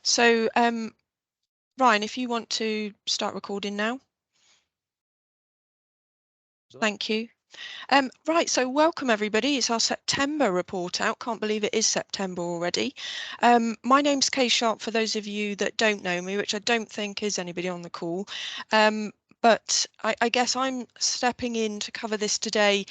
So, Ryan, if you want to start recording now. Thank you. Right, so welcome everybody. It's our September report out. Can't believe it is September already. My name's Kay Sharp, for those of you that don't know me, which I don't think is anybody on the call. But I guess I'm stepping in to cover this today.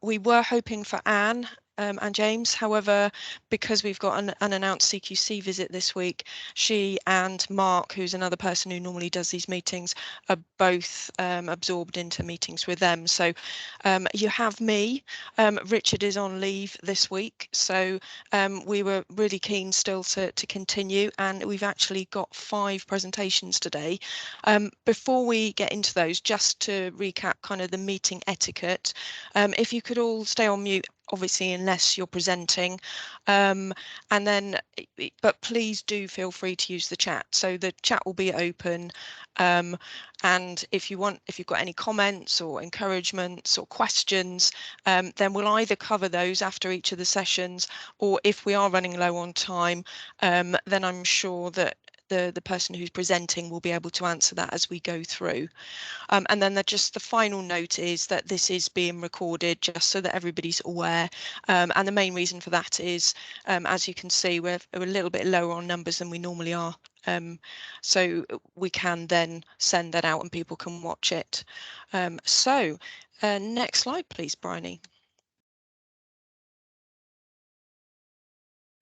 We were hoping for Anne and James. However, because we've got an unannounced CQC visit this week, she and Mark, who's another person who normally does these meetings, are both absorbed into meetings with them. So you have me. Richard is on leave this week, so we were really keen still to continue, and we've actually got 5 presentations today. Before we get into those, just to recap kind of the meeting etiquette, if you could all stay on mute, obviously, unless you're presenting, and then, but please do feel free to use the chat. So the chat will be open, and if you've got any comments or encouragements or questions, then we'll either cover those after each of the sessions, or if we are running low on time, then I'm sure that the person who's presenting will be able to answer that as we go through. And then just the final note is that this is being recorded, just so that everybody's aware. And the main reason for that is, as you can see, we're a little bit lower on numbers than we normally are. So we can then send that out and people can watch it. So next slide, please, Bryony.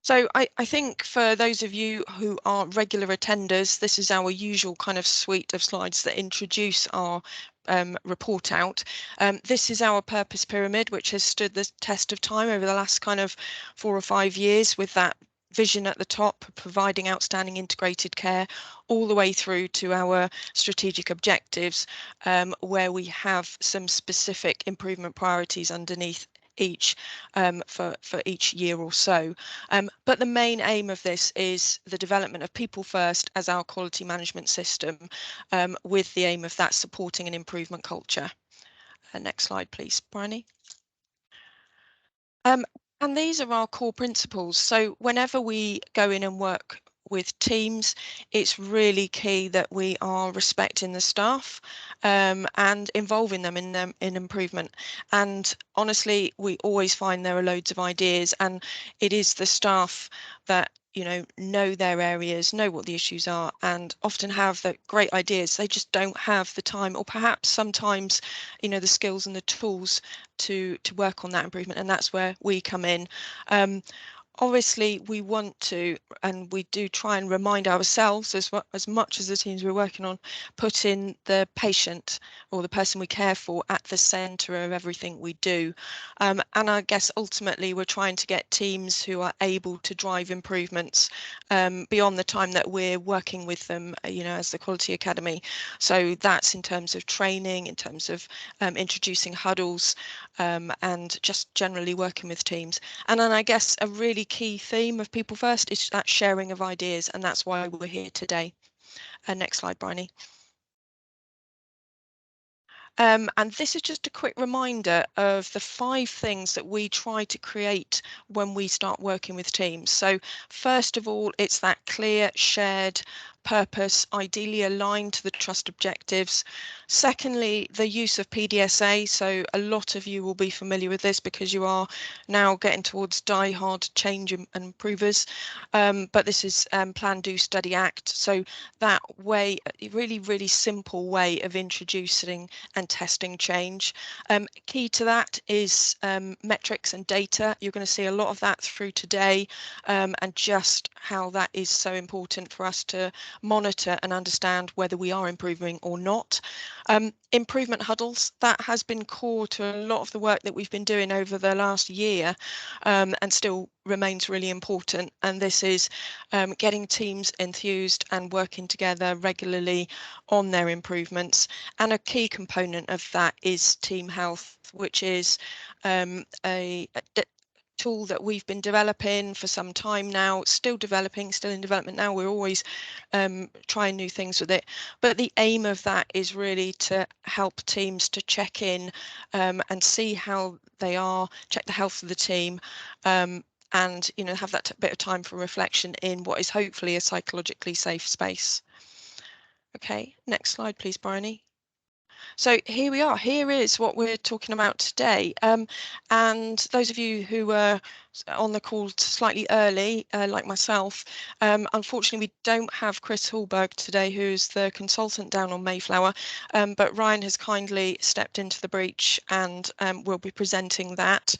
So I think for those of you who are regular attenders, this is our usual kind of suite of slides that introduce our report out. This is our purpose pyramid, which has stood the test of time over the last kind of 4 or 5 years, with that vision at the top, providing outstanding integrated care, all the way through to our strategic objectives, where we have some specific improvement priorities underneath each for each year or so. But the main aim of this is the development of people first as our quality management system, with the aim of that supporting an improvement culture. Next slide, please, Bryony. And these are our core principles. So whenever we go in and work with teams, it's really key that we are respecting the staff and involving them in improvement. And honestly, we always find there are loads of ideas, and it is the staff that know their areas, know what the issues are, and often have the great ideas. They just don't have the time, or perhaps sometimes the skills and the tools to work on that improvement, and that's where we come in. Obviously, we want to, and we do try and remind ourselves as much as the teams we're working on, put in the patient or the person we care for at the centre of everything we do. And I guess ultimately we're trying to get teams who are able to drive improvements beyond the time that we're working with them, as the Quality Academy. So that's in terms of training, in terms of introducing huddles, and just generally working with teams. And then I guess a really key theme of People First is that sharing of ideas, and that's why we're here today. Next slide, Bryony. And this is just a quick reminder of the 5 things that we try to create when we start working with teams. So first of all, it's that clear shared purpose, ideally aligned to the trust objectives. Secondly, the use of PDSA. So a lot of you will be familiar with this because you are now getting towards die-hard change and improvers. But this is Plan, Do, Study, Act. So that way, a really, really simple way of introducing and testing change. Key to that is metrics and data. You're going to see a lot of that through today, and just how that is so important for us to monitor and understand whether we are improving or not. Improvement huddles, that has been core to a lot of the work that we've been doing over the last year, and still remains really important. And this is getting teams enthused and working together regularly on their improvements. And a key component of that is team health, which is a tool that we've been developing for some time now, still in development now. We're always trying new things with it, but the aim of that is really to help teams to check in and see how they are, check the health of the team, and have that bit of time for reflection in what is hopefully a psychologically safe space. Okay, next slide please, Bryony. So here we are. Here is what we're talking about today. And those of you who were on the call slightly early, like myself, unfortunately, we don't have Chris Hallberg today, who's the consultant down on Mayflower, but Ryan has kindly stepped into the breach and will be presenting that.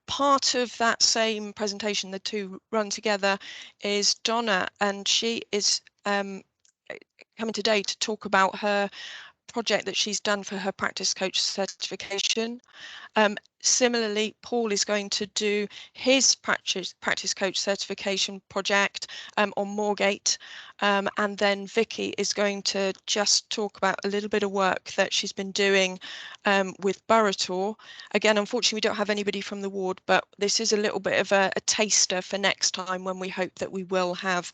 Part of that same presentation, the two run together, is Donna, and she is coming today to talk about her project that she's done for her practice coach certification. Similarly, Paul is going to do his practice coach certification project on Moorgate, and then Vicky is going to just talk about a little bit of work that she's been doing with Burrator. Again, unfortunately, we don't have anybody from the ward, but this is a little bit of a taster for next time, when we hope that we will have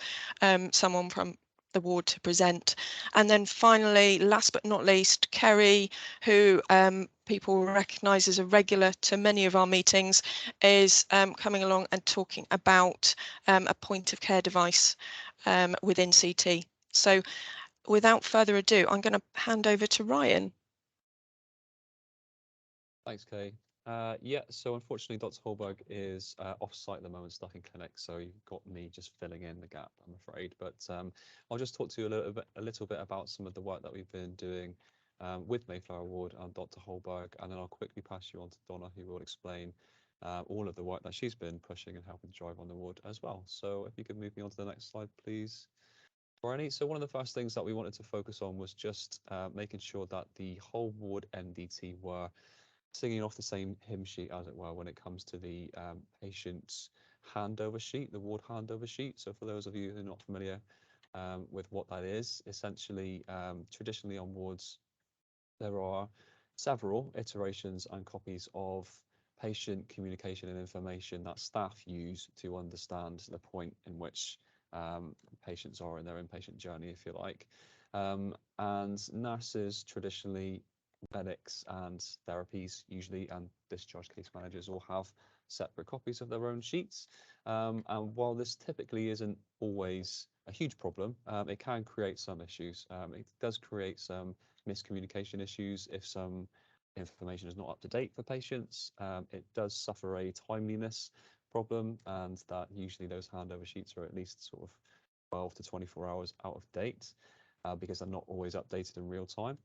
someone from the ward to present. And then finally, last but not least, Kerry, who people recognise as a regular to many of our meetings, is coming along and talking about a point of care device within CT. So without further ado, I'm going to hand over to Ryan. Thanks, Kay. Yeah, so unfortunately, Dr. Holberg is off-site at the moment, stuck in clinic, so you've got me just filling in the gap, I'm afraid. But I'll just talk to you a little bit about some of the work that we've been doing with Mayflower Ward and Dr. Holberg, and then I'll quickly pass you on to Donna, who will explain all of the work that she's been pushing and helping drive on the ward as well. So if you could move me on to the next slide, please. Barney, so one of the first things that we wanted to focus on was just making sure that the whole ward MDT were singing off the same hymn sheet, as it were, when it comes to the patient's handover sheet, the ward handover sheet. So for those of you who are not familiar with what that is, essentially, traditionally on wards, there are several iterations and copies of patient communication and information that staff use to understand the point in which patients are in their inpatient journey, if you like. And nurses traditionally, medics and therapies usually, and discharge case managers all have separate copies of their own sheets. And while this typically isn't always a huge problem, it can create some issues. It does create some miscommunication issues if some information is not up to date for patients. It does suffer a timeliness problem, and that usually those handover sheets are at least sort of 12 to 24 hours out of date because they're not always updated in real time.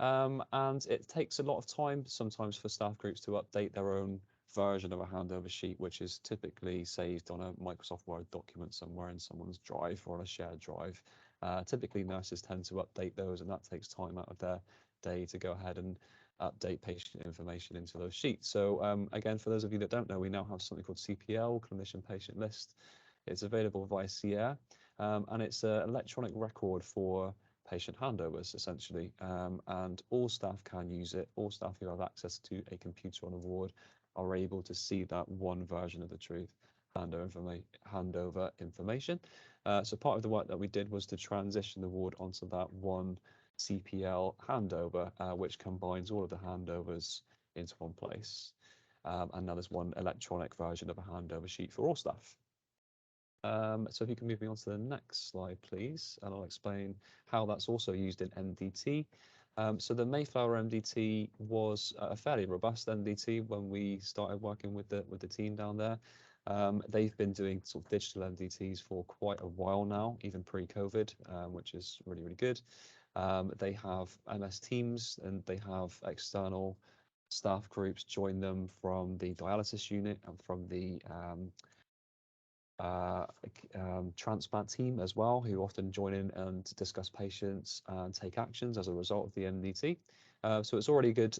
And it takes a lot of time sometimes for staff groups to update their own version of a handover sheet, which is typically saved on a Microsoft Word document somewhere in someone's drive or on a shared drive. Typically, nurses tend to update those, and that takes time out of their day to go ahead and update patient information into those sheets. So again, for those of you that don't know, we now have something called CPL, Clinician Patient List. It's available via CARE, and it's an electronic record for patient handovers, essentially, and all staff can use it. All staff who have access to a computer on a ward are able to see that one version of the truth handover information. So part of the work that we did was to transition the ward onto that one CPL handover, which combines all of the handovers into one place. And now there's one electronic version of a handover sheet for all staff. So if you can move me on to the next slide, please, and I'll explain how that's also used in MDT. So the Mayflower MDT was a fairly robust MDT when we started working with the team down there. They've been doing sort of digital MDTs for quite a while now, even pre-COVID, which is really, really good. They have MS Teams, and they have external staff groups join them from the dialysis unit and from the transplant team as well, who often join in and discuss patients and take actions as a result of the MDT. So it's already a good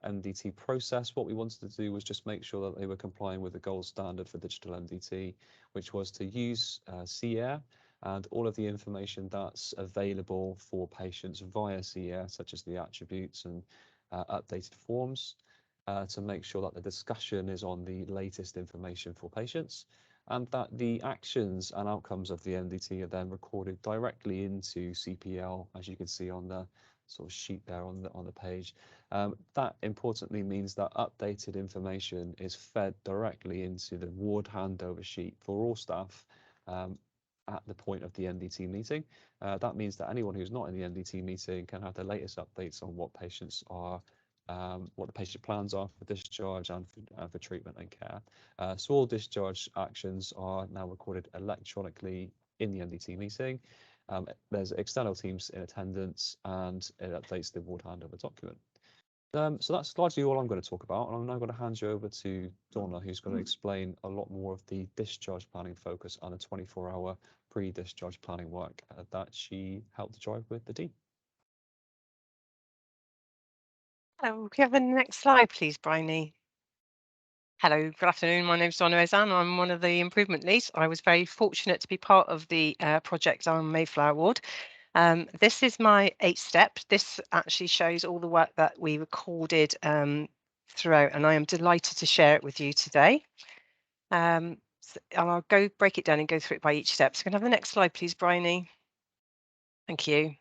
MDT process. What we wanted to do was just make sure that they were complying with the gold standard for digital MDT, which was to use CARE and all of the information that's available for patients via CARE, such as the attributes and updated forms, to make sure that the discussion is on the latest information for patients, and that the actions and outcomes of the MDT are then recorded directly into CPL, as you can see on the sort of sheet there on the page. That importantly means that updated information is fed directly into the ward handover sheet for all staff at the point of the NDT meeting. That means that anyone who's not in the NDT meeting can have the latest updates on what patients are, what the patient plans are for discharge and for treatment and care. So all discharge actions are now recorded electronically in the NDT meeting. There's external teams in attendance, and it updates the ward handover document. So that's largely all I'm going to talk about, and I'm now going to hand you over to Donna, who's going to explain a lot more of the discharge planning focus and the 24-hour pre-discharge planning work that she helped to drive with the team. Hello, can we have the next slide, please, Bryony? Hello, good afternoon. My name's Donna Ozan. I'm one of the improvement leads. I was very fortunate to be part of the project on Mayflower Ward. This is my 8 step. This actually shows all the work that we recorded throughout, and I am delighted to share it with you today. And I'll go break it down and go through it by each step. So can I have the next slide, please, Bryony? Thank you.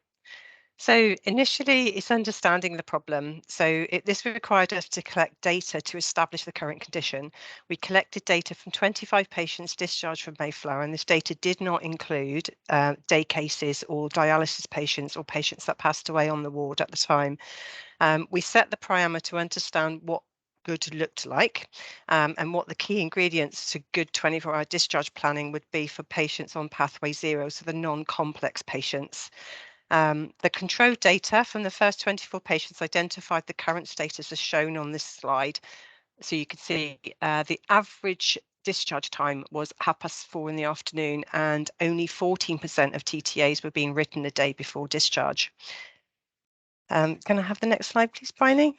So initially, it's understanding the problem. So this required us to collect data to establish the current condition. We collected data from 25 patients discharged from Mayflower, and this data did not include day cases or dialysis patients or patients that passed away on the ward at the time. We set the parameter to understand what good looked like and what the key ingredients to good 24-hour discharge planning would be for patients on pathway 0, so the non-complex patients. The control data from the first 24 patients identified the current status as shown on this slide. So you can see the average discharge time was 4:30 in the afternoon, and only 14% of TTAs were being written the day before discharge. Can I have the next slide, please, Bryony?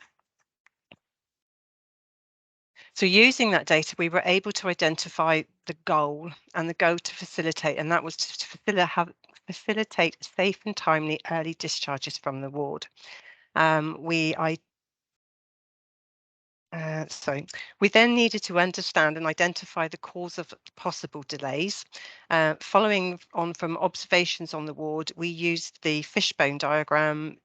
So using that data, we were able to identify the goal to facilitate, and that was to facilitate safe and timely early discharges from the ward. We then needed to understand and identify the cause of possible delays. Following on from observations on the ward, we used the fishbone diagram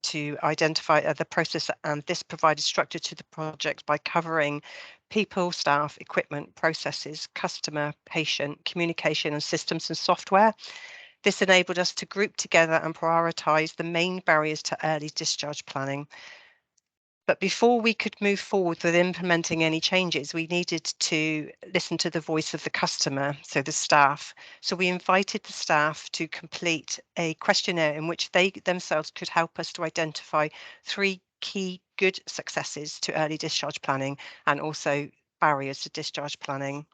to identify the process, and this provided structure to the project by covering people, staff, equipment, processes, customer, patient, communication, and systems and software. This enabled us to group together and prioritise the main barriers to early discharge planning. But before we could move forward with implementing any changes, we needed to listen to the voice of the customer, so the staff. So we invited the staff to complete a questionnaire in which they themselves could help us to identify 3 key good successes to early discharge planning and also barriers to discharge planning.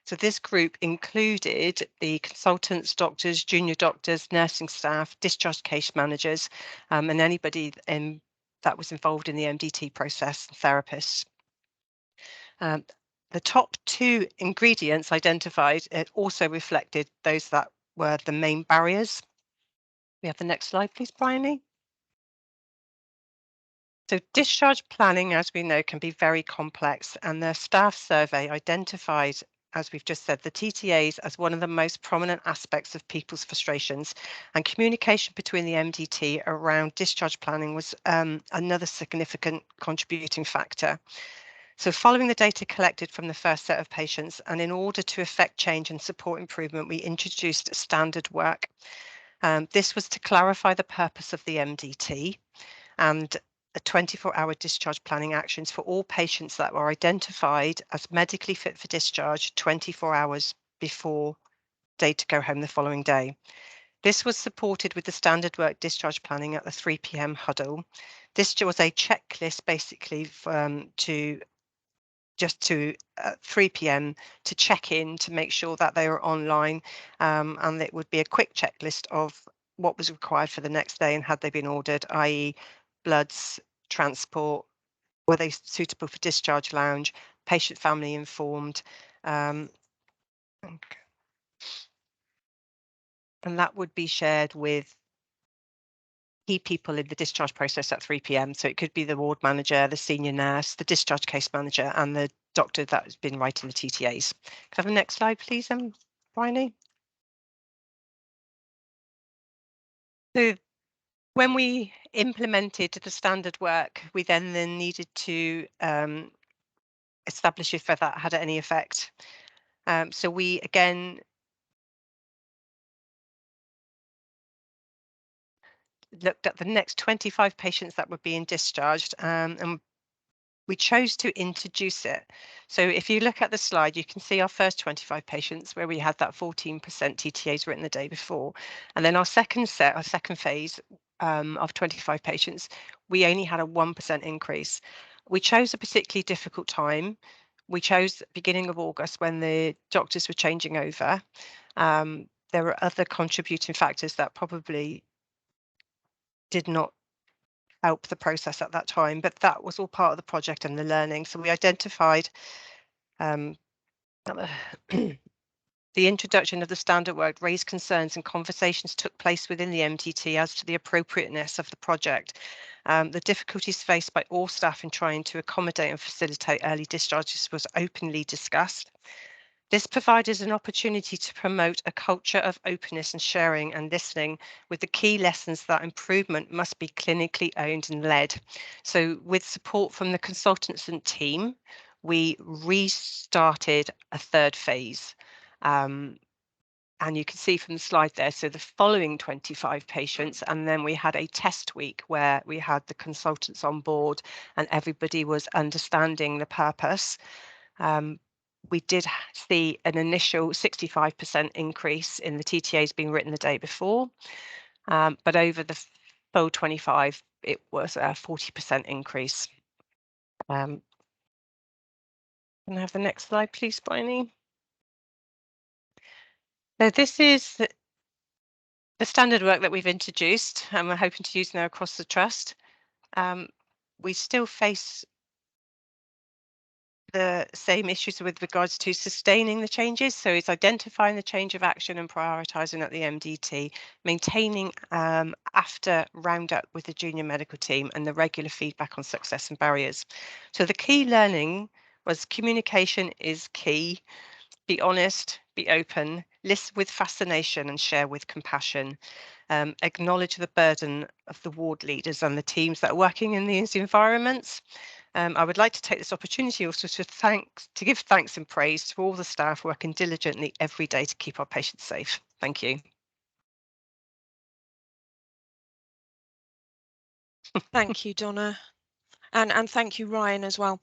So this group included the consultants, doctors, junior doctors, nursing staff, discharge case managers, and anybody that was involved in the MDT process, therapists. The top 2 ingredients identified, it also reflected those that were the main barriers. We have the next slide, please, Bryony. So discharge planning, as we know, can be very complex, and the staff survey identified, as we've just said, the TTAs as one of the most prominent aspects of people's frustrations, and communication between the MDT around discharge planning was another significant contributing factor. So following the data collected from the first set of patients, and in order to effect change and support improvement, we introduced standard work. This was to clarify the purpose of the MDT and a 24-hour discharge planning actions for all patients that were identified as medically fit for discharge 24 hours before they to go home the following day. This was supported with the standard work discharge planning at the 3 p.m. huddle. This was a checklist basically to 3 p.m. to check in to make sure that they were online, and it would be a quick checklist of what was required for the next day and had they been ordered, i.e. bloods, transport, were they suitable for discharge lounge, patient family informed, and that would be shared with key people in the discharge process at 3 p.m. So it could be the ward manager, the senior nurse, the discharge case manager, and the doctor that has been writing the TTAs. Can I have the next slide, please, Bryony? So When we implemented the standard work, we then needed to establish if that had any effect. So we again looked at the next 25 patients that were being discharged, and we chose to introduce it. So if you look at the slide, you can see our first 25 patients where we had that 14% TTAs written the day before. And then our second phase of 25 patients, we only had a 1% increase. We chose a particularly difficult time. We chose the beginning of August when the doctors were changing over. There were other contributing factors that probably did not help the process at that time, but that was all part of the project and the learning. So we identified the introduction of the standard work raised concerns and conversations took place within the MDT as to the appropriateness of the project. The difficulties faced by all staff in trying to accommodate and facilitate early discharges was openly discussed. This provided an opportunity to promote a culture of openness and sharing and listening, with the key lessons that improvement must be clinically owned and led. So with support from the consultants and team, we restarted a third phase. And you can see from the slide there, so the following 25 patients, and then we had a test week where we had the consultants on board and everybody was understanding the purpose. We did see an initial 65% increase in the TTAs being written the day before, but over the full 25, it was a 40% increase. Can I have the next slide, please, Bryony? Now, this is the standard work that we've introduced and we're hoping to use now across the trust. We still face the same issues with regards to sustaining the changes. So it's identifying the change of action and prioritising at the MDT, maintaining after roundup with the junior medical team and the regular feedback on success and barriers. So the key learning was communication is key. Be honest, be open, listen with fascination and share with compassion. Acknowledge the burden of the ward leaders and the teams that are working in these environments. I would like to take this opportunity also to give thanks and praise to all the staff working diligently every day to keep our patients safe. Thank you. Thank you, Donna. And thank you, Ryan, as well.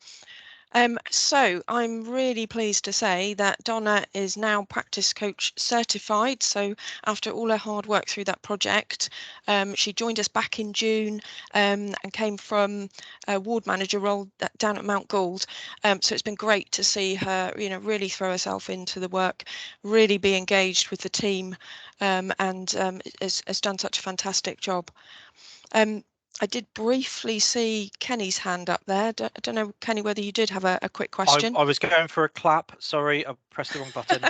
So I'm really pleased to say that Donna is now practice coach certified. So after all her hard work through that project, she joined us back in June and came from a ward manager role down at Mount Gould. So it's been great to see her, really throw herself into the work, really be engaged with the team, and has done such a fantastic job. I did briefly see Kenny's hand up there. I don't know, Kenny, whether you did have a quick question. I was going for a clap. Sorry, I pressed the wrong button.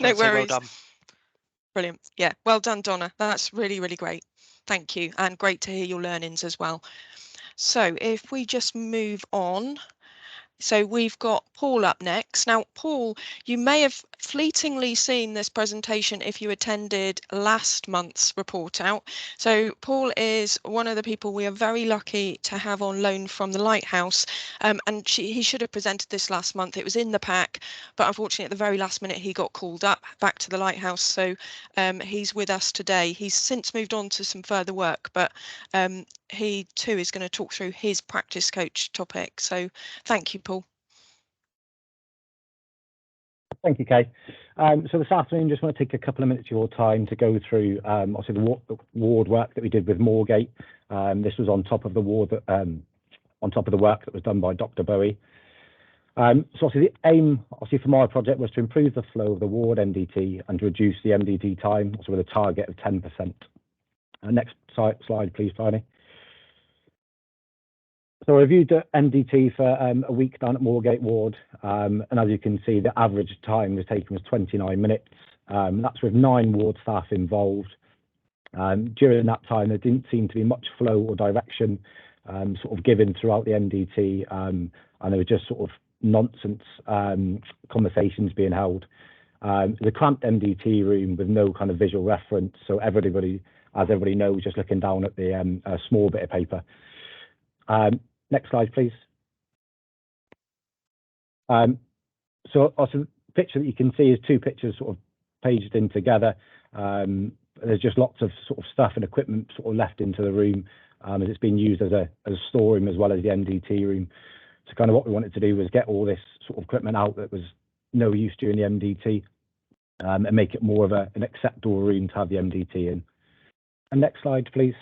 No worries. Well done. Brilliant. Yeah, well done, Donna. That's really, really great. Thank you. And great to hear your learnings as well. So if we just move on. So we've got Paul up next. Now, Paul, you may have fleetingly seen this presentation if you attended last month's report out. So Paul is one of the people we are very lucky to have on loan from the Lighthouse. And he should have presented this last month. It was in the pack, but unfortunately at the very last minute he got called up back to the Lighthouse. So he's with us today. He's since moved on to some further work, but he too is going to talk through his practice coach topic. So thank you, Paul. Thank you, Kay. So this afternoon, just want to take a couple of minutes of your time to go through obviously the ward work that we did with Moorgate. This was on top of the ward on top of the work that was done by Dr. Bowie. So obviously the aim, obviously for my project, was to improve the flow of the ward MDT and to reduce the MDT time, also with a target of 10%. Next slide, please, Tony. So I reviewed the MDT for a week down at Moorgate Ward, and as you can see, the average time was taken was 29 minutes. That's with 9 ward staff involved. During that time, there didn't seem to be much flow or direction sort of given throughout the MDT, and there were just sort of nonsense conversations being held. The cramped MDT room with no kind of visual reference, so everybody as everybody knows, just looking down at the small bit of paper. Next slide, please. So also, the picture that you can see is two pictures sort of paged in together. There's just lots of sort of stuff and equipment sort of left into the room, as it's been used as a storeroom as well as the MDT room. So kind of what we wanted to do was get all this sort of equipment out that was no use during the MDT, and make it more of an acceptable room to have the MDT in. And next slide, please.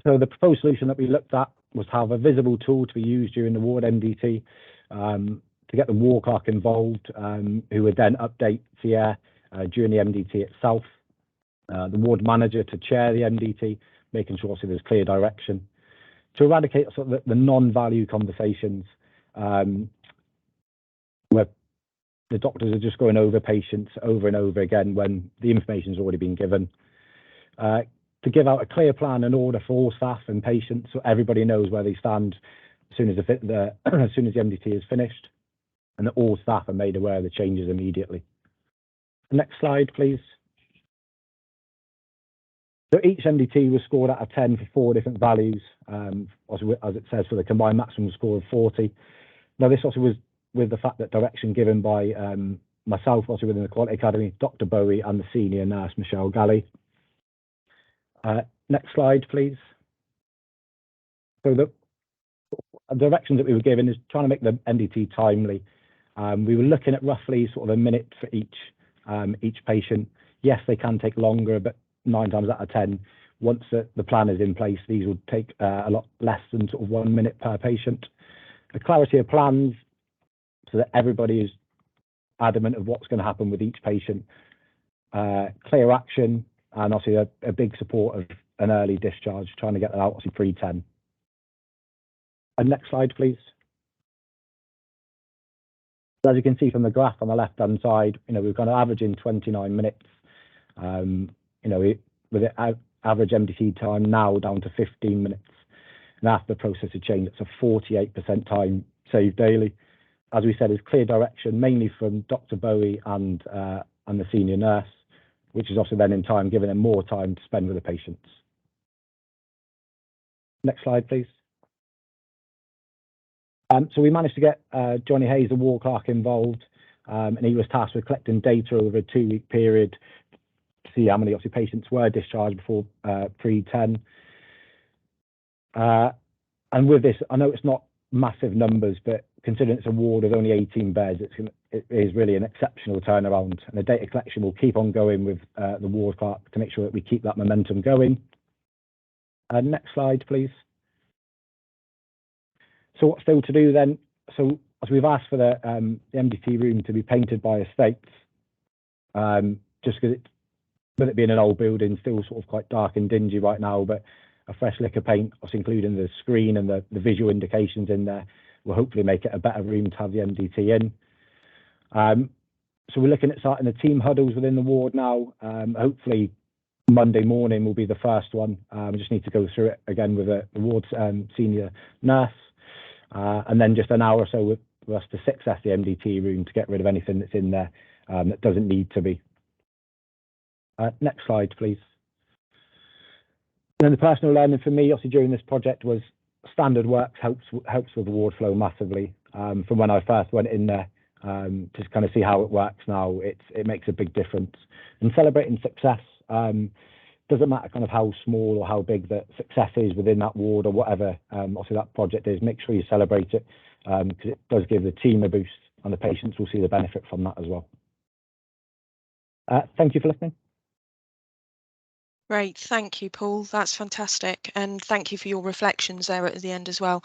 So the proposed solution that we looked at was to have a visible tool to be used during the ward MDT, to get the ward clerk involved, who would then update the air during the MDT itself. The ward manager to chair the MDT, making sure obviously there's clear direction. To eradicate sort of the non-value conversations, where the doctors are just going over patients over and over again when the information's already been given. To give out a clear plan and order for all staff and patients, so everybody knows where they stand as soon as the MDT is finished, and that all staff are made aware of the changes immediately. Next slide, please. So each MDT was scored out of 10 for 4 different values, as it says, for the combined maximum score of 40. Now, this also was with the fact that direction given by myself, also within the Quality Academy, Dr. Bowie, and the senior nurse, Michelle Galley. Next slide, please. So the directions that we were given is trying to make the MDT timely. We were looking at roughly sort of a minute for each patient. Yes, they can take longer, but 9 times out of 10, once the plan is in place, these will take a lot less than sort of 1 minute per patient. The clarity of plans, so that everybody is adamant of what's going to happen with each patient. Clear action, and obviously a big support of an early discharge, trying to get that out obviously pre-10. And next slide, please. So as you can see from the graph on the left-hand side, we've got an averaging 29 minutes. With the average MDT time now down to 15 minutes. And after the process of change, it's a 48% time saved daily. As we said, is clear direction, mainly from Dr. Bowie and the senior nurse, which is also then in time giving them more time to spend with the patients. Next slide, please. So we managed to get Johnny Hayes, the ward clerk, involved, and he was tasked with collecting data over a 2-week period to see how many obviously patients were discharged before pre-10. And with this, I know it's not massive numbers, but considering it's a ward of only 18 beds, it is really an exceptional turnaround. And the data collection will keep on going with the ward clerk to make sure that we keep that momentum going. Next slide, please. So what's still to do then? So as we've asked for the MDT room to be painted by Estates, just because with it being an old building, still sort of quite dark and dingy right now, but a fresh lick of paint, also including the screen and the visual indications in there, will hopefully make it a better room to have the MDT in. So we're looking at starting the team huddles within the ward now. Hopefully Monday morning will be the first one. We just need to go through it again with the ward's senior nurse. And then just an hour or so for us to success the MDT room to get rid of anything that's in there that doesn't need to be. Next slide, please. And then the personal learning for me, obviously, during this project was standard works helps with the ward flow massively. From when I first went in there, to kind of see how it works now, it makes a big difference. And celebrating success, doesn't matter kind of how small or how big the success is within that ward or whatever, obviously that project is, make sure you celebrate it, because it does give the team a boost and the patients will see the benefit from that as well. Thank you for listening. Great, thank you, Paul. That's fantastic, and thank you for your reflections there at the end as well.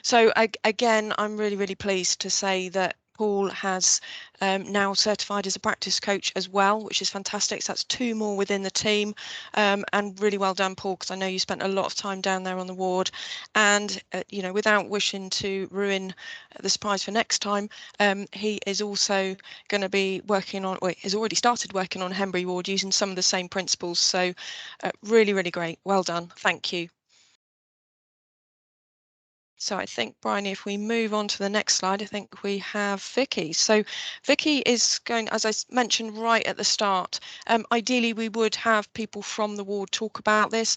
So again, I'm really pleased to say that Paul has now certified as a practice coach as well, which is fantastic. So that's 2 more within the team, and really well done, Paul, because I know you spent a lot of time down there on the ward. And without wishing to ruin the surprise for next time, he is also going to be working on, or has already started working on Henbury ward using some of the same principles. So really great. Well done. Thank you. So I think, Bryony, if we move on to the next slide, I think we have Vicky. So Vicky is going, as I mentioned right at the start, ideally we would have people from the ward talk about this.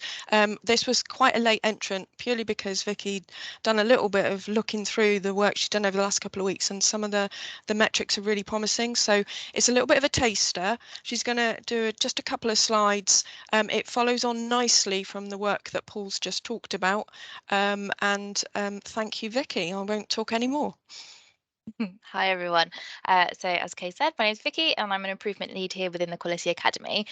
This was quite a late entrant, purely because Vicky done a little bit of looking through the work she's done over the last couple of weeks, and some of the metrics are really promising. So it's a little bit of a taster. She's going to do just a couple of slides. It follows on nicely from the work that Paul's just talked about. Thank you, Vicky. I won't talk anymore. Hi everyone. So as Kay said, my name is Vicky and I'm an improvement lead here within the Quality Academy.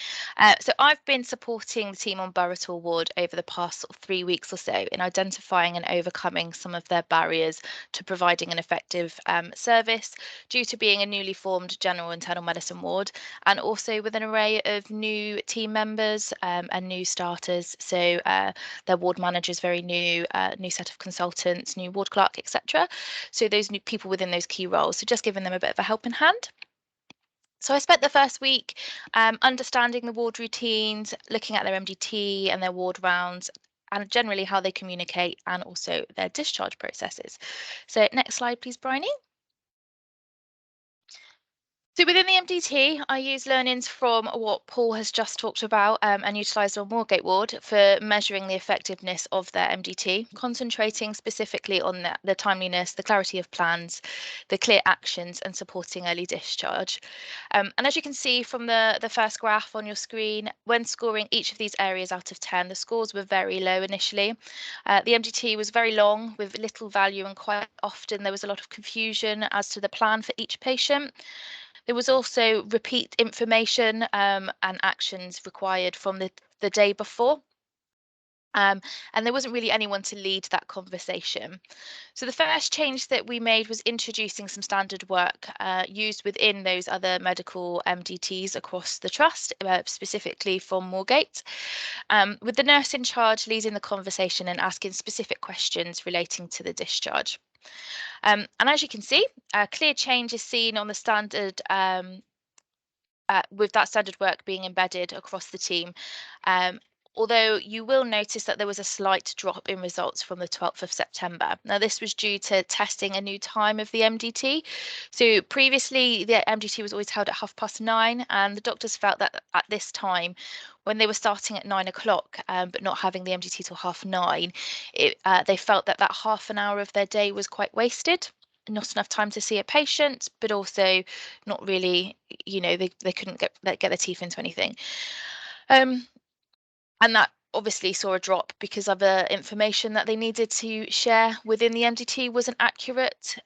So I've been supporting the team on Burritt Ward over the past 3 weeks or so in identifying and overcoming some of their barriers to providing an effective service due to being a newly formed general internal medicine ward, and also with an array of new team members and new starters. So their ward manager is very new, new set of consultants, new ward clerk, etc. So those new people within those key roles, so just giving them a bit of a helping hand. So I spent the first week understanding the ward routines, looking at their MDT and their ward rounds, and generally how they communicate, and also their discharge processes. So next slide, please, Bryony. So within the MDT, I use learnings from what Paul has just talked about and utilised on Moorgate Ward for measuring the effectiveness of their MDT, concentrating specifically on the timeliness, the clarity of plans, the clear actions, and supporting early discharge. And as you can see from the first graph on your screen, when scoring each of these areas out of 10, the scores were very low initially. The MDT was very long with little value, and quite often there was a lot of confusion as to the plan for each patient. There was also repeat information and actions required from the day before. And there wasn't really anyone to lead that conversation. So the first change that we made was introducing some standard work used within those other medical MDTs across the trust, specifically from Moorgate, with the nurse in charge leading the conversation and asking specific questions relating to the discharge. And as you can see, a clear change is seen on the standard with that standard work being embedded across the team. Although you will notice that there was a slight drop in results from the 12th of September. Now, this was due to testing a new time of the MDT. So previously, the MDT was always held at 9:30, and the doctors felt that at this time, when they were starting at 9 o'clock, but not having the MDT till 9:30, they felt that half an hour of their day was quite wasted. Not enough time to see a patient, but also not really, they couldn't get their teeth into anything. And that obviously saw a drop because other information that they needed to share within the MDT wasn't accurate.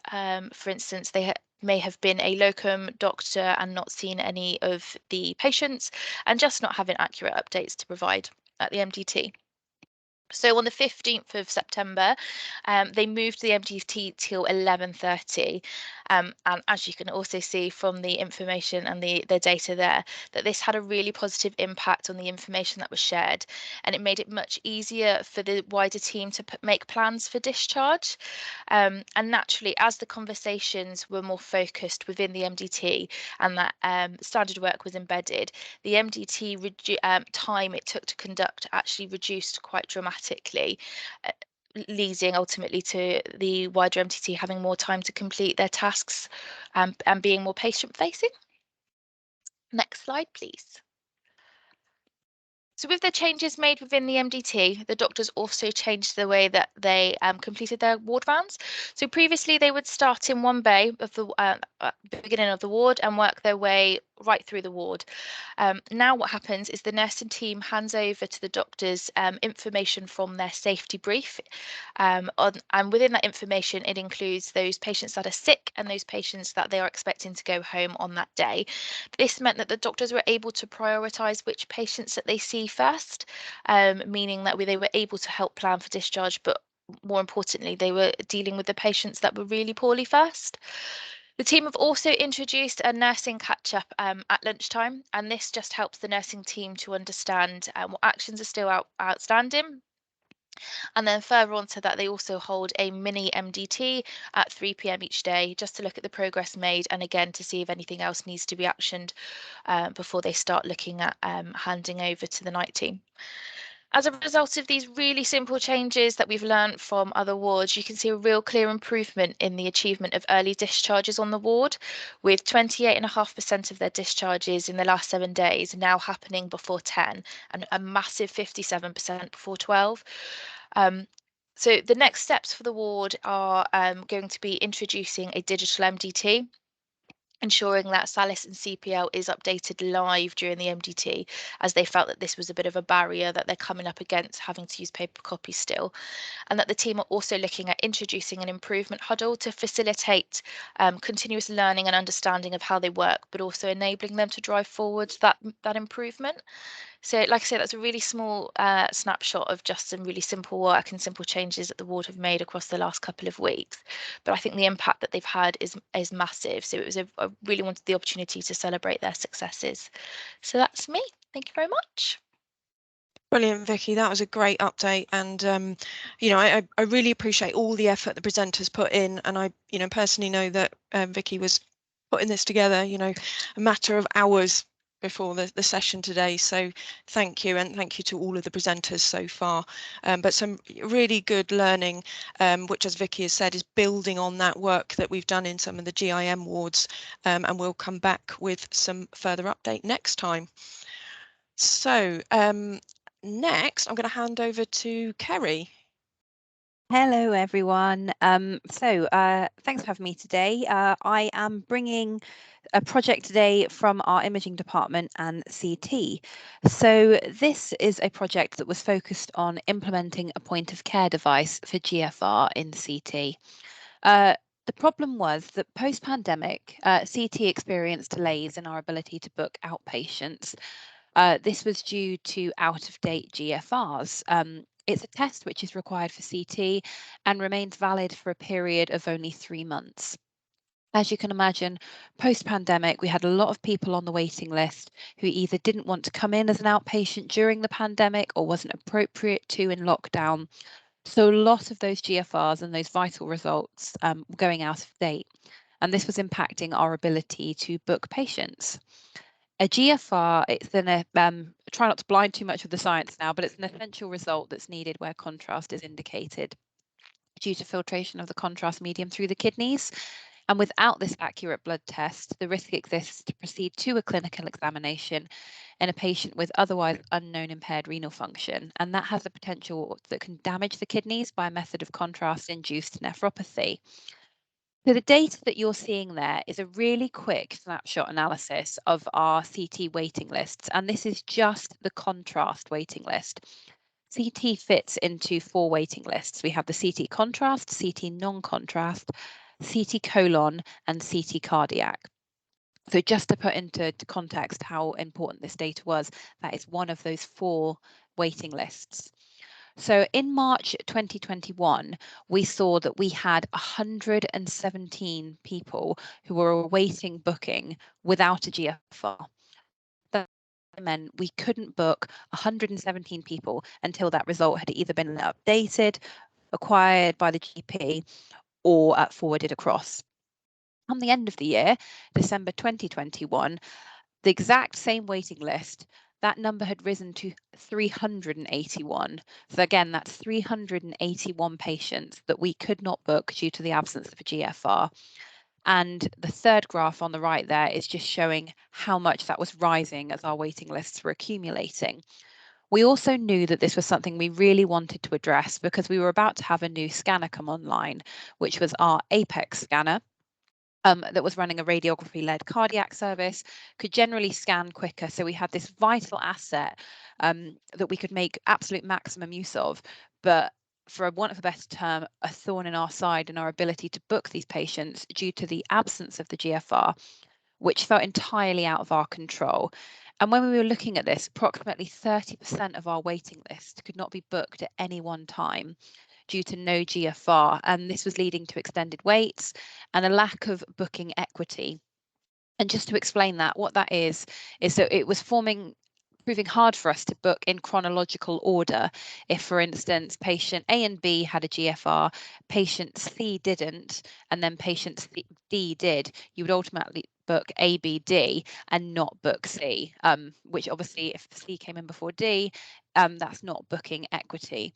For instance, they may have been a locum doctor and not seen any of the patients, and just not having accurate updates to provide at the MDT. So on the 15th of September, they moved the MDT till 11:30. And as you can also see from the information and the data there, that this had a really positive impact on the information that was shared. And it made it much easier for the wider team to make plans for discharge. And naturally, as the conversations were more focused within the MDT and that standard work was embedded, the MDT time it took to conduct actually reduced quite dramatically, leading ultimately to the wider MDT having more time to complete their tasks and being more patient facing. Next slide, please. So with the changes made within the MDT, the doctors also changed the way that they completed their ward rounds. So previously they would start in one bay of the beginning of the ward and work their way right through the ward. Now what happens is the nursing team hands over to the doctors information from their safety brief. And within that information, it includes those patients that are sick and those patients that they are expecting to go home on that day. This meant that the doctors were able to prioritise which patients that they see first, meaning that they were able to help plan for discharge, but more importantly, they were dealing with the patients that were really poorly first. The team have also introduced a nursing catch-up at lunchtime, and this just helps the nursing team to understand what actions are still outstanding. And then further on to that, they also hold a mini MDT at 3 p.m. each day, just to look at the progress made, and again to see if anything else needs to be actioned before they start looking at handing over to the night team. As a result of these really simple changes that we've learned from other wards, you can see a real clear improvement in the achievement of early discharges on the ward, with 28.5% of their discharges in the last 7 days now happening before 10 and a massive 57% before 12. So the next steps for the ward are going to be introducing a digital MDT, ensuring that SALIS and CPL is updated live during the MDT, as they felt that this was a bit of a barrier that they're coming up against, having to use paper copies still, and that the team are also looking at introducing an improvement huddle to facilitate continuous learning and understanding of how they work, but also enabling them to drive forwards that improvement. So, like I say, that's a really small snapshot of just some really simple work and simple changes that the ward have made across the last couple of weeks. But I think the impact that they've had is massive. So it was I really wanted the opportunity to celebrate their successes. So that's me. Thank you very much. Brilliant, Vicky. That was a great update, and you know, I really appreciate all the effort the presenters put in, and I, you know, personally know that Vicky was putting this together, you know, a matter of hours before the session today. So thank you, and thank you to all of the presenters so far. But some really good learning, which, as Vicky has said, is building on that work that we've done in some of the GIM wards, and we'll come back with some further update next time. So next, I'm going to hand over to Kerry. Hello, everyone. Thanks for having me today. I am bringing a project today from our imaging department and CT. So this is a project that was focused on implementing a point of care device for GFR in CT. The problem was that post-pandemic, CT experienced delays in our ability to book outpatients. This was due to out-of-date GFRs. It's a test which is required for CT and remains valid for a period of only 3 months. As you can imagine, post-pandemic, we had a lot of people on the waiting list who either didn't want to come in as an outpatient during the pandemic or wasn't appropriate to in lockdown. So a lot of those GFRs and those vital results were going out of date. And this was impacting our ability to book patients. A GFR, it's try not to blind too much of the science now, but it's an essential result that's needed where contrast is indicated due to filtration of the contrast medium through the kidneys. And without this accurate blood test, the risk exists to proceed to a clinical examination in a patient with otherwise unknown impaired renal function. And that has the potential that can damage the kidneys by a method of contrast-induced nephropathy. So the data that you're seeing there is a really quick snapshot analysis of our CT waiting lists, and this is just the contrast waiting list. CT fits into 4 waiting lists. We have the CT contrast, CT non-contrast, CT colon, and CT cardiac. So just to put into context how important this data was, that is one of those 4 waiting lists. So in March 2021, we saw that we had 117 people who were awaiting booking without a GFR. That meant we couldn't book 117 people until that result had either been updated, acquired by the GP, or forwarded across. On the end of the year, December 2021, the exact same waiting list, that number had risen to 381. So again, that's 381 patients that we could not book due to the absence of a GFR. And the third graph on the right there is just showing how much that was rising as our waiting lists were accumulating. We also knew that this was something we really wanted to address because we were about to have a new scanner come online, which was our Apex scanner. That was running a radiography-led cardiac service, could generally scan quicker. So we had this vital asset that we could make absolute maximum use of, but for want of a better term, a thorn in our side in our ability to book these patients due to the absence of the GFR, which felt entirely out of our control. And when we were looking at this, approximately 30% of our waiting list could not be booked at any one time due to no GFR, and this was leading to extended waits and a lack of booking equity. And just to explain that, what that is that it was proving hard for us to book in chronological order. If, for instance, patient A and B had a GFR, patient C didn't, and then patient D did, you would ultimately book A, B, D and not book C, which obviously if C came in before D, that's not booking equity.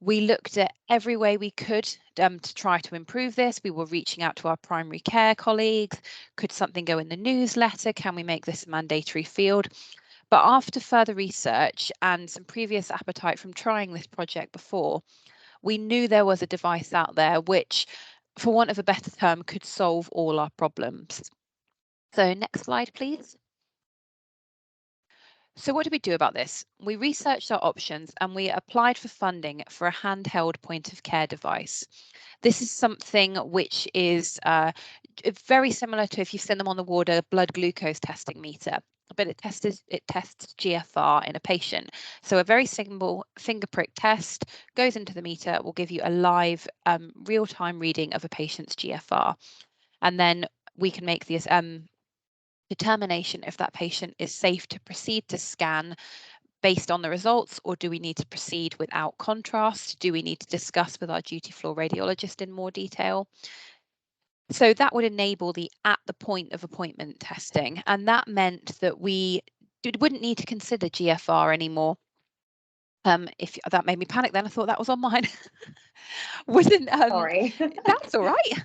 We looked at every way we could to try to improve this. We were reaching out to our primary care colleagues. Could something go in the newsletter? Can we make this a mandatory field? But after further research and some previous appetite from trying this project before, we knew there was a device out there which, for want of a better term, could solve all our problems. So next slide, please. So what did we do about this? We researched our options and we applied for funding for a handheld point of care device. This is something which is very similar to, if you've seen them on the ward, a blood glucose testing meter, but it tests GFR in a patient. So a very simple finger prick test goes into the meter, will give you a live real-time reading of a patient's GFR. And then we can make this determination if that patient is safe to proceed to scan based on the results, or do we need to proceed without contrast? Do we need to discuss with our duty floor radiologist in more detail? So that would enable the at the point of appointment testing, and that meant that we wouldn't need to consider GFR anymore. If that made me panic, then I thought that was on mine. Wouldn't Sorry. That's all right.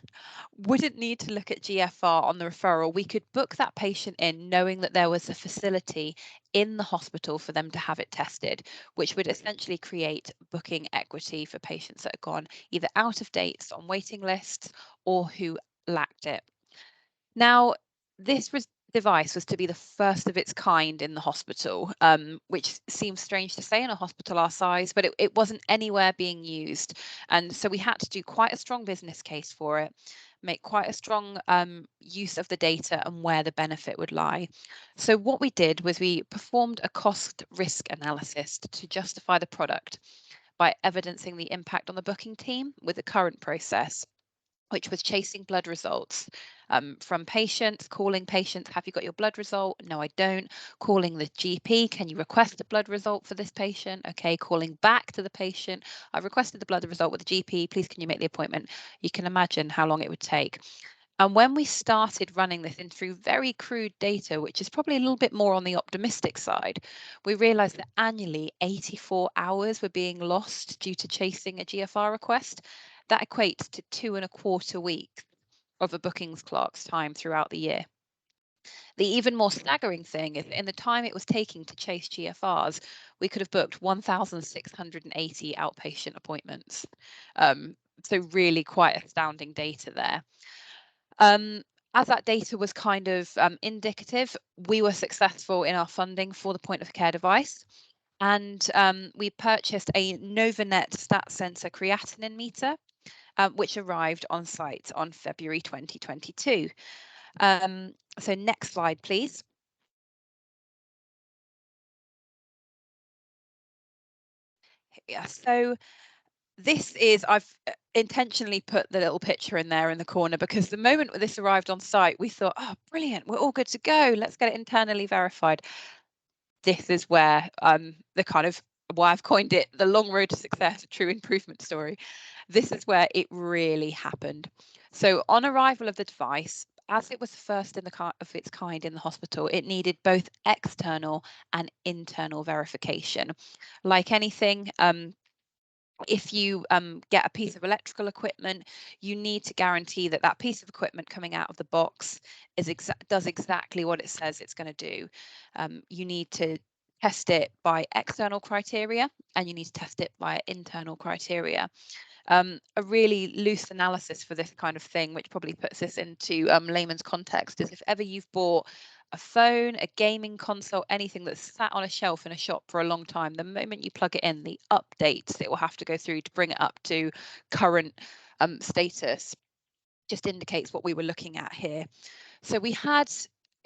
Wouldn't need to look at GFR on the referral. We could book that patient in knowing that there was a facility in the hospital for them to have it tested, which would essentially create booking equity for patients that have gone either out of dates on waiting lists or who lacked it. Now, this device was to be the first of its kind in the hospital, which seems strange to say in a hospital our size, but it wasn't anywhere being used. And so we had to do quite a strong business case for it, make quite a strong use of the data and where the benefit would lie. So what we did was we performed a cost risk analysis to justify the product by evidencing the impact on the booking team with the current process, which was chasing blood results from patients, calling patients, have you got your blood result? No, I don't. Calling the GP, can you request a blood result for this patient? Okay, calling back to the patient, I've requested the blood result with the GP, please can you make the appointment? You can imagine how long it would take. And when we started running this in through very crude data, which is probably a little bit more on the optimistic side, we realized that annually 84 hours were being lost due to chasing a GFR request. That equates to 2.25 weeks of a bookings clerk's time throughout the year. The even more staggering thing is in the time it was taking to chase GFRs, we could have booked 1,680 outpatient appointments. So really quite astounding data there. As that data was kind of indicative, we were successful in our funding for the point of care device. And we purchased a Novanet stat sensor creatinine meter, which arrived on site on February 2022. So next slide, please. Yeah, so this is, I've intentionally put the little picture in there in the corner because the moment this arrived on site, we thought, oh, brilliant, we're all good to go. Let's get it internally verified. This is where the kind of, why I've coined it the long road to success, a true improvement story. This is where it really happened. So on arrival of the device, as it was the first of its kind in the hospital, it needed both external and internal verification. Like anything, if you get a piece of electrical equipment, you need to guarantee that that piece of equipment coming out of the box does exactly what it says it's going to do. You need to test it by external criteria and you need to test it by internal criteria. A really loose analysis for this kind of thing, which probably puts this into layman's context, is if ever you've bought a phone, a gaming console, anything that's sat on a shelf in a shop for a long time, the moment you plug it in, the updates it will have to go through to bring it up to current status just indicates what we were looking at here. So we had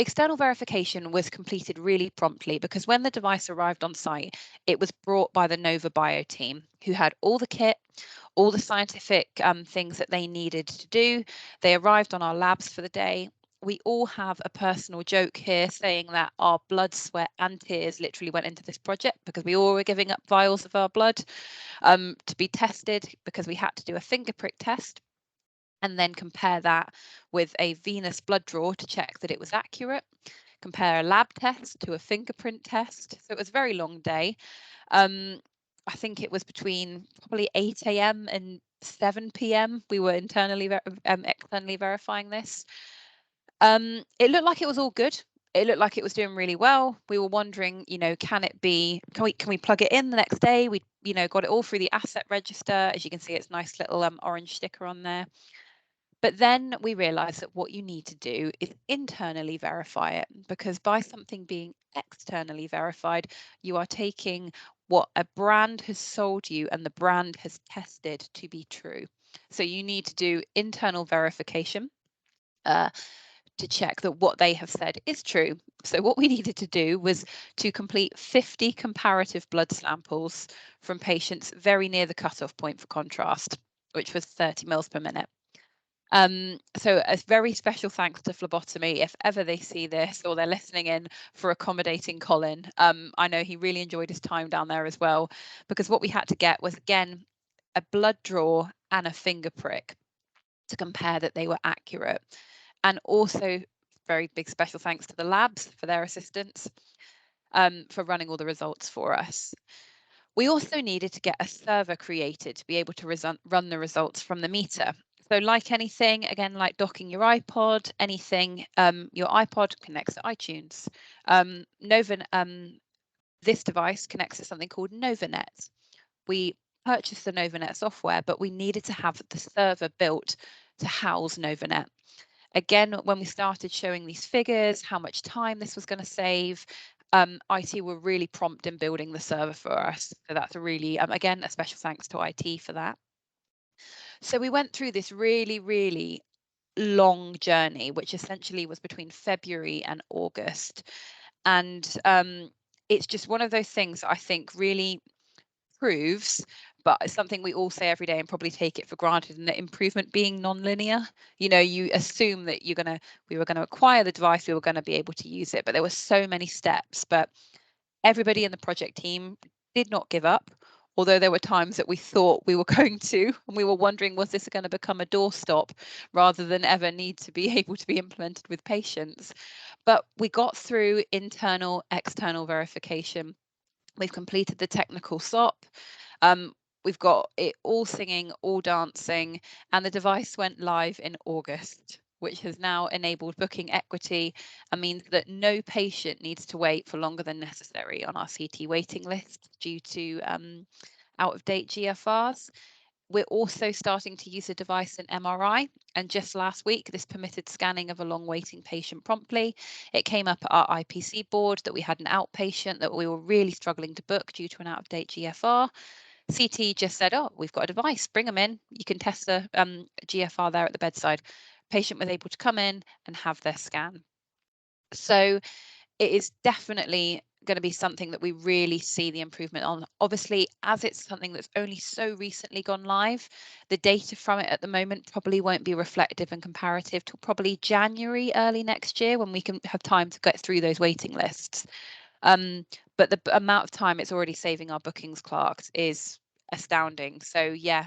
external verification was completed really promptly because when the device arrived on site, it was brought by the Nova Bio team who had all the kit, all the scientific things that they needed to do. They arrived on our labs for the day. We all have a personal joke here saying that our blood, sweat and tears literally went into this project because we all were giving up vials of our blood to be tested because we had to do a finger prick test and then compare that with a venous blood draw to check that it was accurate, compare a lab test to a fingerprint test. So it was a very long day. I think it was between probably 8 a.m. and 7 p.m. we were externally verifying this. It looked like it was all good. It looked like it was doing really well. We were wondering, can we plug it in the next day? We, got it all through the asset register. As you can see, it's nice little orange sticker on there. But then we realized that what you need to do is internally verify it, because by something being externally verified, you are taking what a brand has sold you and the brand has tested to be true. So you need to do internal verification to check that what they have said is true. So what we needed to do was to complete 50 comparative blood samples from patients very near the cutoff point for contrast, which was 30 mils per minute. So a very special thanks to phlebotomy if ever they see this or they're listening in, for accommodating Colin. I know he really enjoyed his time down there as well, because what we had to get was, again, a blood draw and a finger prick to compare that they were accurate. And also very big special thanks to the labs for their assistance, for running all the results for us. We also needed to get a server created to be able to run the results from the meter. So like anything, again, like docking your iPod, anything, your iPod connects to iTunes. This device connects to something called NovaNet. We purchased the NovaNet software, but we needed to have the server built to house NovaNet. Again, when we started showing these figures, how much time this was going to save, IT were really prompt in building the server for us. So that's a really, again, a special thanks to IT for that. So we went through this really, really long journey, which essentially was between February and August. And it's just one of those things that I think really proves, but it's something we all say every day and probably take it for granted, and that improvement being non-linear. You assume that we were going to acquire the device, we were going to be able to use it, but there were so many steps. But everybody in the project team did not give up, although there were times that we thought we were going to, and we were wondering, was this going to become a doorstop rather than ever need to be able to be implemented with patients? But we got through internal, external verification. We've completed the technical SOP. We've got it all singing, all dancing, and the device went live in August, which has now enabled booking equity and means that no patient needs to wait for longer than necessary on our CT waiting list due to out-of-date GFRs. We're also starting to use the device in MRI, and just last week this permitted scanning of a long waiting patient promptly. It came up at our IPC board that we had an outpatient that we were really struggling to book due to an out-of-date GFR. CT just said, oh, we've got a device, bring them in, you can test the GFR there at the bedside. Patient was able to come in and have their scan. So it is definitely going to be something that we really see the improvement on. Obviously, as it's something that's only so recently gone live, the data from it at the moment probably won't be reflective and comparative till probably January, early next year, when we can have time to get through those waiting lists. But the amount of time it's already saving our bookings clerks is astounding. So yeah,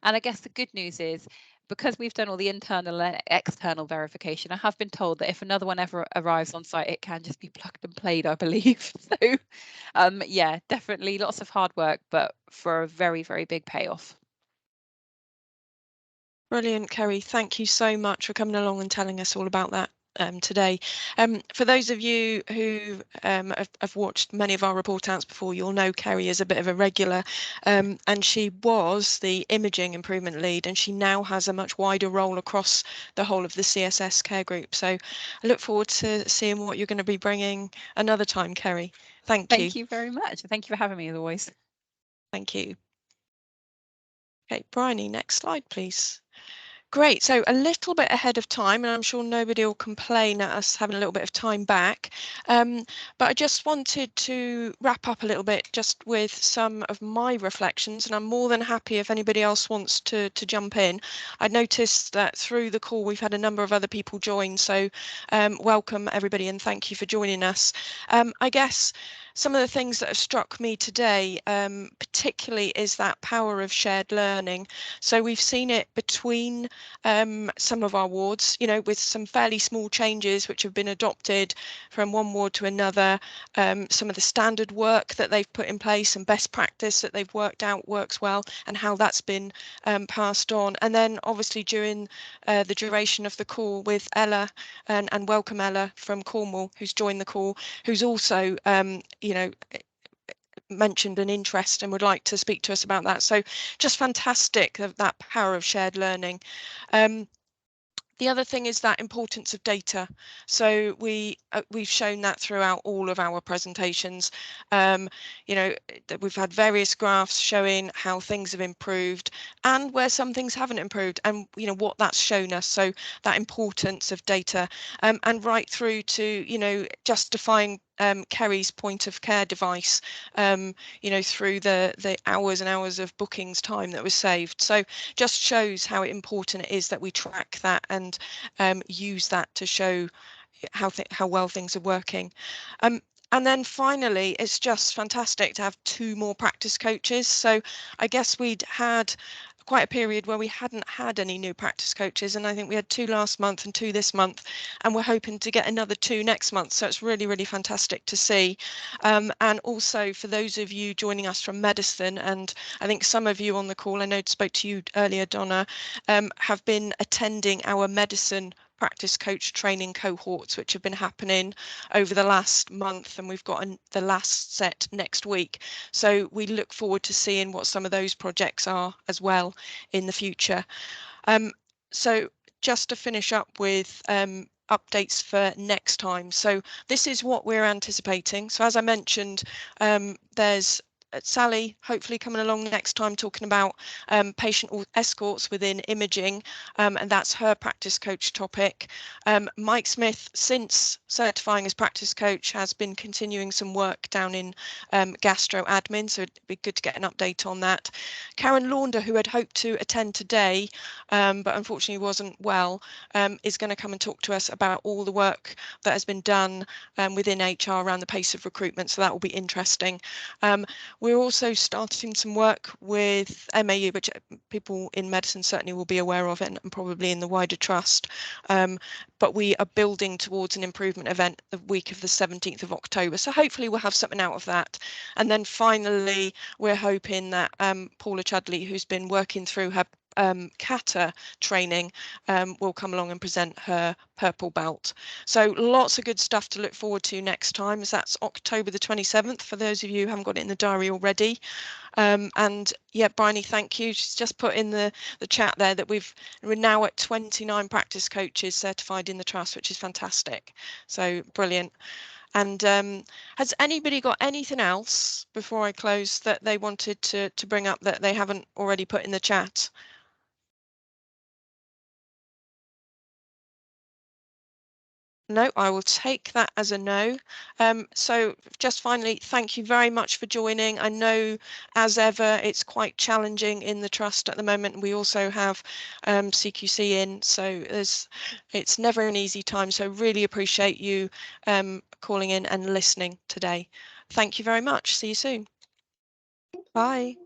and I guess the good news is, because we've done all the internal and external verification, I have been told that if another one ever arrives on site, it can just be plugged and played, I believe. So yeah, definitely lots of hard work, but for a very, very big payoff. Brilliant, Kerry. Thank you so much for coming along and telling us all about that today. For those of you who have watched many of our report outs before, you'll know Kerry is a bit of a regular, and she was the imaging improvement lead, and she now has a much wider role across the whole of the CSS care group. So I look forward to seeing what you're going to be bringing another time, Kerry. Thank you. Thank you very much. Thank you for having me, as always. Thank you. Okay, Bryony, next slide, please. Great, so a little bit ahead of time, and I'm sure nobody will complain at us having a little bit of time back, but I just wanted to wrap up a little bit just with some of my reflections, and I'm more than happy if anybody else wants to jump in. I noticed that through the call we've had a number of other people join, so welcome everybody and thank you for joining us. I guess some of the things that have struck me today, particularly, is that power of shared learning. So we've seen it between some of our wards, you know, with some fairly small changes which have been adopted from one ward to another. Some of the standard work that they've put in place and best practice that they've worked out works well, and how that's been passed on. And then obviously during the duration of the call with Ella, and welcome Ella from Cornwall, who's joined the call, who's also you know, mentioned an interest and would like to speak to us about that. So just fantastic, that power of shared learning. The other thing is that importance of data. So we've shown that throughout all of our presentations. You know, we've had various graphs showing how things have improved and where some things haven't improved, and you know what that's shown us. So that importance of data, and right through to, you know, justifying Kerry's point of care device, you know, through the hours and hours of bookings time that was saved. So just shows how important it is that we track that and use that to show how well things are working. And then finally, it's just fantastic to have 2 more practice coaches. So I guess we'd had quite a period where we hadn't had any new practice coaches, and I think we had 2 last month and 2 this month, and we're hoping to get another 2 next month. So it's really, really fantastic to see. And also for those of you joining us from medicine, and I think some of you on the call, I know I spoke to you earlier, Donna, have been attending our medicine practice coach training cohorts, which have been happening over the last month, and we've got the last set next week. So we look forward to seeing what some of those projects are as well in the future. So just to finish up with updates for next time. So this is what we're anticipating. So as I mentioned, there's Sally hopefully coming along next time talking about patient escorts within imaging, and that's her practice coach topic. Mike Smith, since certifying as practice coach, has been continuing some work down in gastro admin, so it'd be good to get an update on that. Karen Launder, who had hoped to attend today but unfortunately wasn't well, is going to come and talk to us about all the work that has been done within HR around the pace of recruitment, so that will be interesting. We're also starting some work with MAU, which people in medicine certainly will be aware of, and probably in the wider trust. But we are building towards an improvement event the week of the 17th of October. So hopefully we'll have something out of that. And then finally, we're hoping that Paula Chudley, who's been working through her CATA training, will come along and present her purple belt. So lots of good stuff to look forward to next time, as that's October the 27th for those of you who haven't got it in the diary already. And yeah, Bryony, thank you. She's just put in the chat there that we're now at 29 practice coaches certified in the trust, which is fantastic. So brilliant. And has anybody got anything else before I close that they wanted to bring up that they haven't already put in the chat? No, I will take that as a no. So just finally, thank you very much for joining. I know, as ever, it's quite challenging in the trust at the moment. We also have CQC in, so it's never an easy time. So really appreciate you calling in and listening today. Thank you very much. See you soon. Bye.